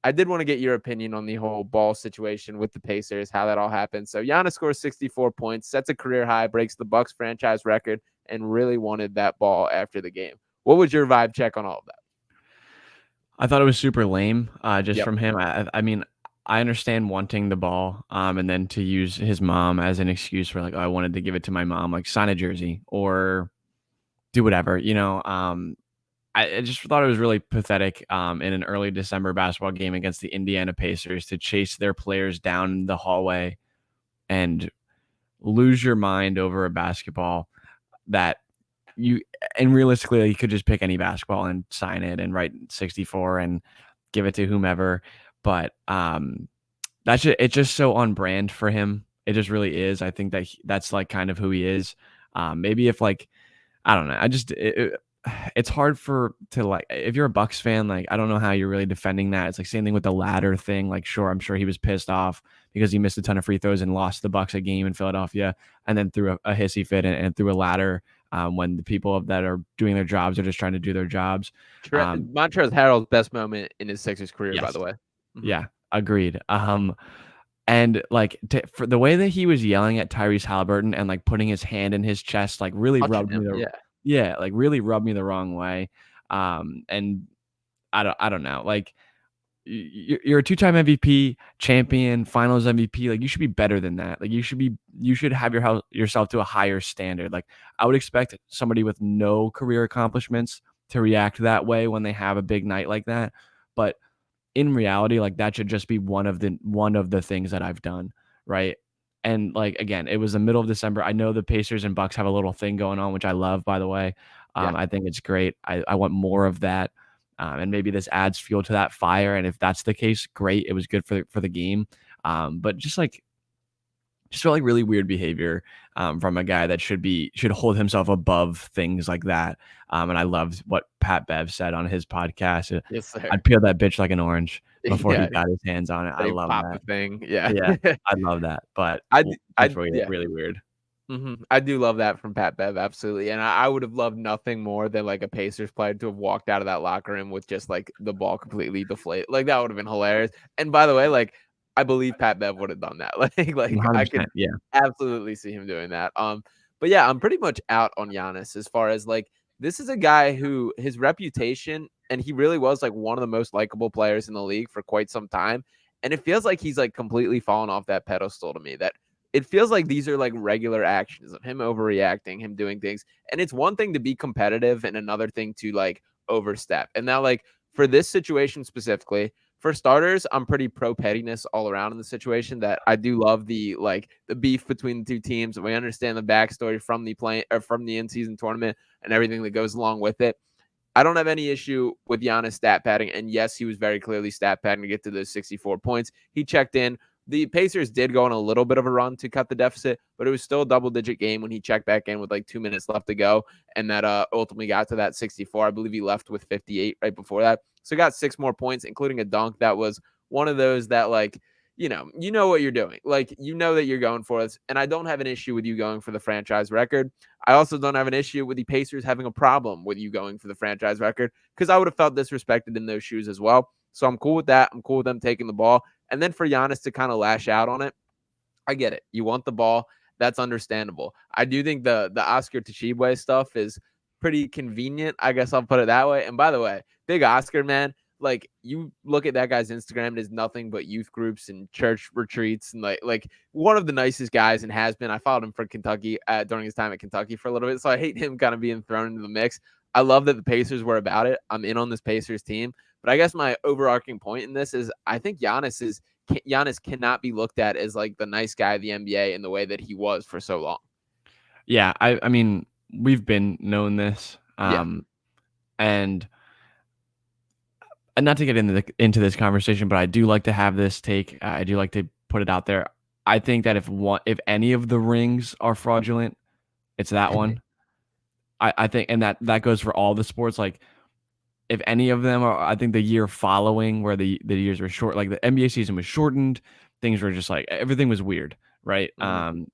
I did want to get your opinion on the whole ball situation with the Pacers, how that all happened. So Giannis scores 64 points, sets a career high, breaks the Bucks franchise record, and really wanted that ball after the game. What was your vibe check on all of that? I thought it was super lame, just Yep. from him. I mean, I understand wanting the ball, and then to use his mom as an excuse for like, oh, I wanted to give it to my mom, like sign a jersey or do whatever, I just thought it was really pathetic in an early December basketball game against the Indiana Pacers to chase their players down the hallway and lose your mind over a basketball that you and realistically you could just pick any basketball and sign it and write 64 and give it to whomever. But it's just so on brand for him. It just really is. I think that's like kind of who he is. Maybe if like I don't know. It's hard to like if you're a Bucks fan, like I don't know how you're really defending that. It's like same thing with the ladder thing. Like sure, I'm sure he was pissed off because he missed a ton of free throws and lost the Bucks a game in Philadelphia, and then threw a hissy fit and threw a ladder when the people that are doing their jobs are just trying to do their jobs. Montrezl Harrell's best moment in his Sixers career, by Yes, the way. Mhm. yeah, agreed. And like for the way that he was yelling at Tyrese Halliburton and like putting his hand in his chest, like really Touching rubbed me him, the yeah. yeah, like really rubbed me the wrong way. And I don't know, like you're a two-time MVP, champion, Finals MVP. Like you should be better than that. Like you should have yourself to a higher standard. Like I would expect somebody with no career accomplishments to react that way when they have a big night like that. But in reality, like that should just be one of the things that I've done, right? And like again, it was the middle of December. I know the Pacers and Bucks have a little thing going on, which I love, by the way. Yeah. I think it's great. I want more of that, and maybe this adds fuel to that fire. And if that's the case, great. It was good for the game, but just felt like really weird behavior from a guy that should hold himself above things like that. And I loved what Pat Bev said on his podcast. Yes, sir. I'd peel that bitch like an orange before he Yeah, got his hands on it. I they love pop the that. thing. Yeah. Yeah, I love that. But I that's really yeah. really weird. I do love that from Pat Bev, absolutely, and I would have loved nothing more than, like, a Pacers player to have walked out of that locker room with just, like, the ball completely deflated, like, that would have been hilarious, and by the way, like, I believe Pat Bev would have done that, I could 100%. Yeah. absolutely see him doing that, but yeah, I'm pretty much out on Giannis as far as, like, this is a guy who his reputation and he really was, like, one of the most likable players in the league for quite some time, and it feels like he's, like, completely fallen off that pedestal to me, that it feels like these are like regular actions of him overreacting, him doing things. And it's one thing to be competitive and another thing to like overstep. And now, like for this situation specifically, for starters, I'm pretty pro pettiness all around in the situation. That I do love the beef between the two teams. And we understand the backstory from the play or from the in-season tournament and everything that goes along with it. I don't have any issue with Giannis stat padding. And yes, he was very clearly stat padding to get to those 64 points. He checked in. The Pacers did go on a little bit of a run to cut the deficit, but it was still a double-digit game when he checked back in with like 2 minutes left to go, and that ultimately got to that 64. I believe he left with 58 right before that, so he got 6 more points, including a dunk that was one of those that like you know what you're doing, like you know that you're going for this, and I don't have an issue with you going for the franchise record. I also don't have an issue with the Pacers having a problem with you going for the franchise record because I would have felt disrespected in those shoes as well. So I'm cool with that. I'm cool with them taking the ball. And then for Giannis to kind of lash out on it, I get it. You want the ball. That's understandable. I do think the Oscar Tshiebwe stuff is pretty convenient. I guess I'll put it that way. And by the way, big Oscar, man, like you look at that guy's Instagram, it is nothing but youth groups and church retreats and like one of the nicest guys and has been. I followed him for Kentucky during his time at Kentucky for a little bit. So I hate him kind of being thrown into the mix. I love that the Pacers were about it. I'm in on this Pacers team. But I guess my overarching point in this is I think Giannis cannot be looked at as like the nice guy of the NBA in the way that he was for so long. Yeah, I mean, we've been known this, Yeah. and not to get into this conversation, but I do like to have this take. I do like to put it out there. I think that if any of the rings are fraudulent, it's that one. I think, and that goes for all the sports. Like, if any of them are, I think the year following where the years were short, like the NBA season was shortened, things were just like everything was weird, right? Mhm.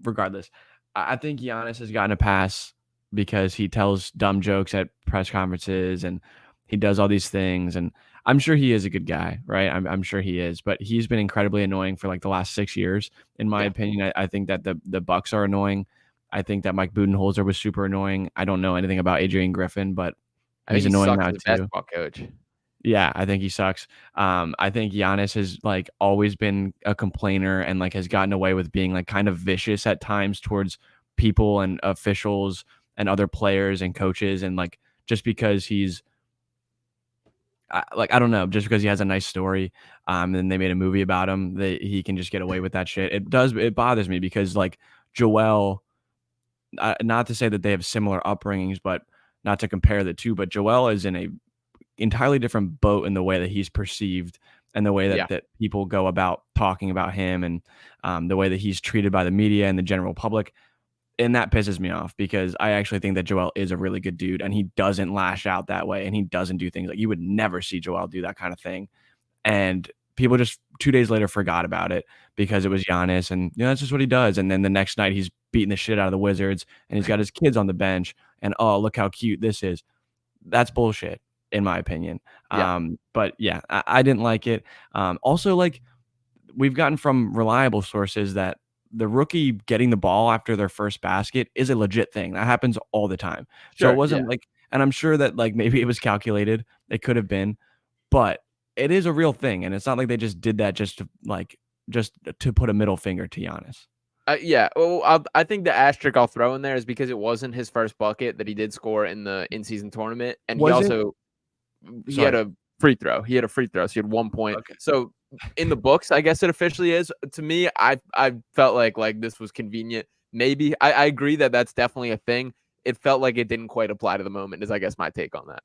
Regardless, I think Giannis has gotten a pass because he tells dumb jokes at press conferences and he does all these things, and I'm sure he is a good guy, right? I'm sure he is, but he's been incredibly annoying for like the last 6 years, in my Yeah, opinion. I think that the Bucks are annoying. I think that Mike Budenholzer was super annoying. I don't know anything about Adrian Griffin, but I think he's he annoying sucks now as a too. basketball coach. Yeah, I think he sucks. I think Giannis has like always been a complainer and like has gotten away with being like kind of vicious at times towards people and officials and other players and coaches, and like just because he's like I don't know, just because he has a nice story, and they made a movie about him, that he can just get away with that shit. It bothers me because like Joel, not to say that they have similar upbringings, but not to compare the two, but Joel is in a entirely different boat in the way that he's perceived and the way Yeah, that people go about talking about him, and the way that he's treated by the media and the general public. And that pisses me off because I actually think that Joel is a really good dude and he doesn't lash out that way and he doesn't do things like you would never see Joel do that kind of thing. And people just 2 days later forgot about it because it was Giannis, and that's just what he does. And then the next night he's beating the shit out of the Wizards and he's got his kids on the bench, and oh, look how cute this is. That's bullshit, in my opinion. yeah, But yeah, I didn't like it. Also, like we've gotten from reliable sources that the rookie getting the ball after their first basket is a legit thing. That happens all the time. So it sure, yeah. wasn't like, and I'm sure that like maybe it was calculated. It could have been, but it is a real thing. And it's not like they just did that just to put a middle finger to Giannis. Yeah. Well, I think the asterisk I'll throw in there is because it wasn't his first bucket that he did score in the in-season tournament, and he Was it? also he had Sorry. a free throw. He had a free throw, so he had 1 point. Okay. So in the books, I guess it officially is. To me, I felt like this was convenient. Maybe I agree that that's definitely a thing. It felt like it didn't quite apply to the moment. Is I guess my take on that.